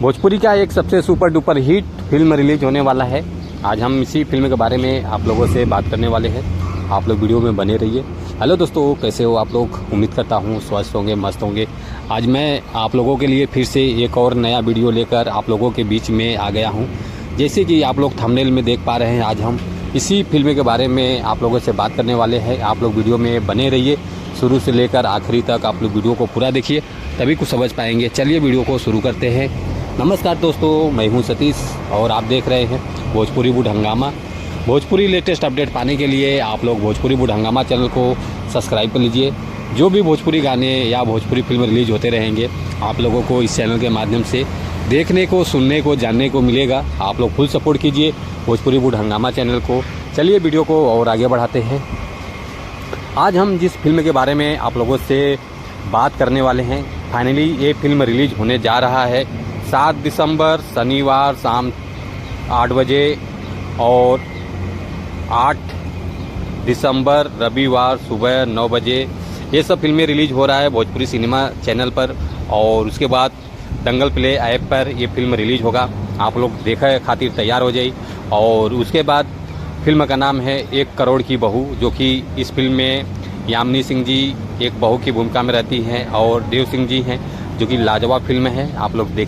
भोजपुरी का एक सबसे super duper hit film release होने वाला है। आज हम इसी फिल्म के बारे में आप लोगों से बात करने वाले हैं। आप लोग वीडियो में बने रहिए। हेलो दोस्तों, कैसे हो आप लोग? उम्मीद करता हूँ स्वस्थ होंगे, मस्त होंगे। आज मैं आप लोगों के लिए फिर से एक और नया वीडियो लेकर आप लोगों के बीच में आ गया हूँ। जैसे कि आप लोग थंबनेल में देख पा रहे हैं, आज हम इसी फिल्म के बारे में आप लोगों से बात करने वाले हैं। आप लोग वीडियो में बने रहिए, शुरू से लेकर आखिरी तक आप लोग वीडियो को पूरा देखिए, तभी कुछ समझ पाएंगे। चलिए वीडियो को शुरू करते हैं। नमस्कार दोस्तों, मैं हूं सतीश और आप देख रहे हैं भोजपुरी वुड हंगामा। भोजपुरी लेटेस्ट अपडेट पाने के लिए आप लोग भोजपुरी वुड हंगामा चैनल को सब्सक्राइब कर लीजिए। जो भी भोजपुरी गाने या भोजपुरी फिल्म रिलीज होते रहेंगे, आप लोगों को इस चैनल के माध्यम से देखने को, सुनने को, जानने को मिलेगा। आप लोग फुल सपोर्ट कीजिए भोजपुरी वुड हंगामा चैनल को। चलिए वीडियो को और आगे बढ़ाते हैं। आज हम जिस फिल्म के बारे में आप लोगों से बात करने वाले हैं, फाइनली ये फिल्म रिलीज होने जा रहा है 7 दिसंबर शनिवार शाम 8 बजे और 8 दिसंबर रविवार सुबह 9 बजे। ये सब फिल्में रिलीज हो रहा है भोजपुरी सिनेमा चैनल पर। और उसके बाद दंगल प्ले ऐप पर ये फिल्म रिलीज होगा। आप लोग देखा खातिर तैयार हो जाइए। और उसके बाद फिल्म का नाम है 1 करोड़ की बहू, जो कि इस फिल्म में यामिनी सिंह जी एक बहू की भूमिका में रहती हैं और देव सिंह जी हैं, जो कि लाजवाब फिल्म है। आप लोग देख